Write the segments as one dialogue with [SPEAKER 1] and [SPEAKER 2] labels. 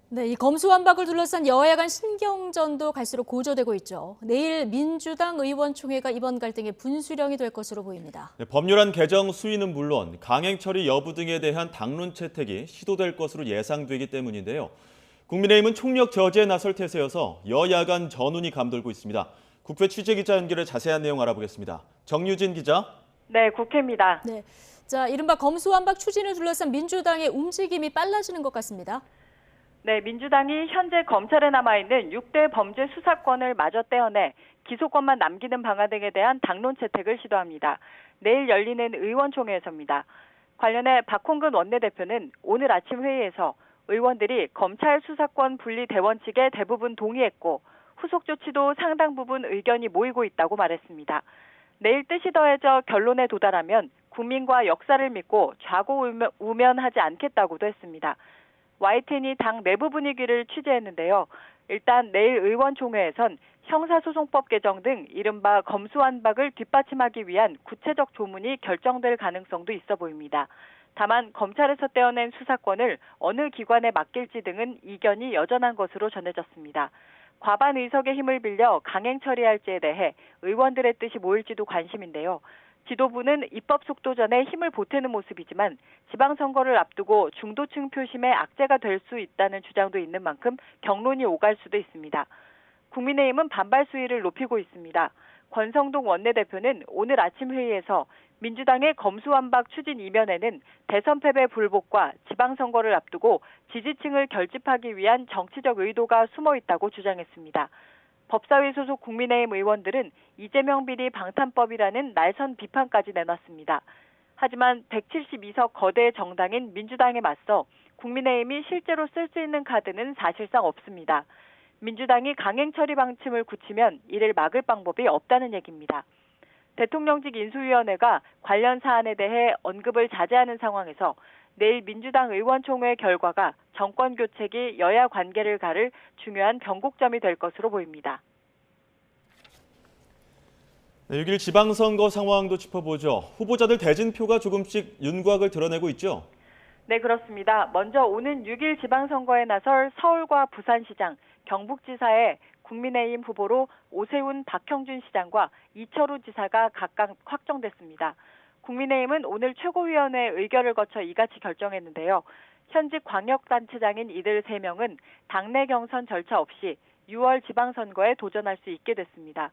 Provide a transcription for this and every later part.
[SPEAKER 1] 네, 이 검수완박을 둘러싼 여야 간 신경전도 갈수록 고조되고 있죠. 내일 민주당 의원총회가 이번 갈등의 분수령이 될 것으로 보입니다.
[SPEAKER 2] 네, 법률안 개정 수위는 물론 강행 처리 여부 등에 대한 당론 채택이 시도될 것으로 예상되기 때문인데요. 국민의힘은 총력 저지에 나설 태세여서 여야 간 전운이 감돌고 있습니다. 국회 취재기자 연결해 자세한 내용 알아보겠습니다. 정유진 기자.
[SPEAKER 3] 네, 국회입니다.
[SPEAKER 1] 네, 자, 이른바 검수완박 추진을 둘러싼 민주당의 움직임이 빨라지는 것 같습니다.
[SPEAKER 3] 네, 민주당이 현재 검찰에 남아있는 6대 범죄 수사권을 마저 떼어내 기소권만 남기는 방안 등에 대한 당론 채택을 시도합니다. 내일 열리는 의원총회에서입니다. 관련해 박홍근 원내대표는 오늘 아침 회의에서 의원들이 검찰 수사권 분리 대원칙에 대부분 동의했고 후속 조치도 상당 부분 의견이 모이고 있다고 말했습니다. 내일 뜻이 더해져 결론에 도달하면 국민과 역사를 믿고 좌고우면하지 않겠다고도 했습니다. YTN이 당 내부 분위기를 취재했는데요. 일단 내일 의원총회에선 형사소송법 개정 등 이른바 검수완박을 뒷받침하기 위한 구체적 조문이 결정될 가능성도 있어 보입니다. 다만 검찰에서 떼어낸 수사권을 어느 기관에 맡길지 등은 이견이 여전한 것으로 전해졌습니다. 과반 의석의 힘을 빌려 강행 처리할지에 대해 의원들의 뜻이 모일지도 관심인데요. 지도부는 입법 속도전에 힘을 보태는 모습이지만 지방선거를 앞두고 중도층 표심에 악재가 될 수 있다는 주장도 있는 만큼 경론이 오갈 수도 있습니다. 국민의힘은 반발 수위를 높이고 있습니다. 권성동 원내대표는 오늘 아침 회의에서 민주당의 검수완박 추진 이면에는 대선 패배 불복과 지방선거를 앞두고 지지층을 결집하기 위한 정치적 의도가 숨어 있다고 주장했습니다. 법사위 소속 국민의힘 의원들은 이재명 비리 방탄법이라는 날선 비판까지 내놨습니다. 하지만 172석 거대 정당인 민주당에 맞서 국민의힘이 실제로 쓸 수 있는 카드는 사실상 없습니다. 민주당이 강행 처리 방침을 굳히면 이를 막을 방법이 없다는 얘기입니다. 대통령직 인수위원회가 관련 사안에 대해 언급을 자제하는 상황에서 내일 민주당 의원총회 결과가 정권 교체기 여야 관계를 가를 중요한 변곡점이 될 것으로 보입니다.
[SPEAKER 2] 네, 6일 지방선거 상황도 짚어보죠. 후보자들 대진표가 조금씩 윤곽을 드러내고 있죠.
[SPEAKER 3] 네, 그렇습니다. 먼저 오는 6일 지방선거에 나설 서울과 부산시장, 경북지사에 국민의힘 후보로 오세훈, 박형준 시장과 이철우 지사가 각각 확정됐습니다. 국민의힘은 오늘 최고위원회 의결을 거쳐 이같이 결정했는데요. 현직 광역단체장인 이들 3명은 당내 경선 절차 없이 6월 지방선거에 도전할 수 있게 됐습니다.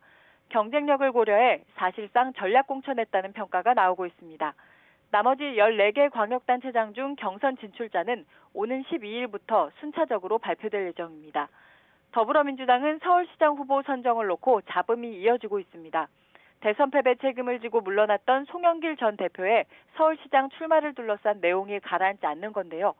[SPEAKER 3] 경쟁력을 고려해 사실상 전략공천했다는 평가가 나오고 있습니다. 나머지 14개 광역단체장 중 경선 진출자는 오는 12일부터 순차적으로 발표될 예정입니다. 더불어민주당은 서울시장 후보 선정을 놓고 잡음이 이어지고 있습니다. 대선 패배 책임을 지고 물러났던 송영길 전 대표의 서울시장 출마를 둘러싼 내용이 가라앉지 않는 건데요.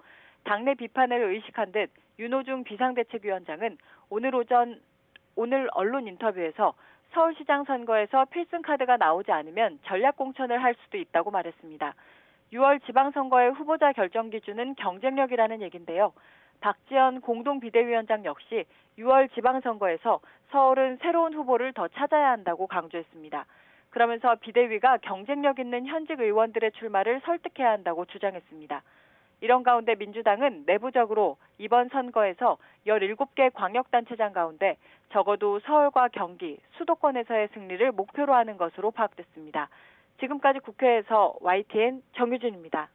[SPEAKER 3] 당내 비판을 의식한 듯 윤호중 비상대책위원장은 오늘 언론 인터뷰에서 서울시장 선거에서 필승카드가 나오지 않으면 전략공천을 할 수도 있다고 말했습니다. 6월 지방선거의 후보자 결정 기준은 경쟁력이라는 얘긴데요. 박지원 공동비대위원장 역시 6월 지방선거에서 서울은 새로운 후보를 더 찾아야 한다고 강조했습니다. 그러면서 비대위가 경쟁력 있는 현직 의원들의 출마를 설득해야 한다고 주장했습니다. 이런 가운데 민주당은 내부적으로 이번 선거에서 17개 광역단체장 가운데 적어도 서울과 경기, 수도권에서의 승리를 목표로 하는 것으로 파악됐습니다. 지금까지 국회에서 YTN 정유진입니다.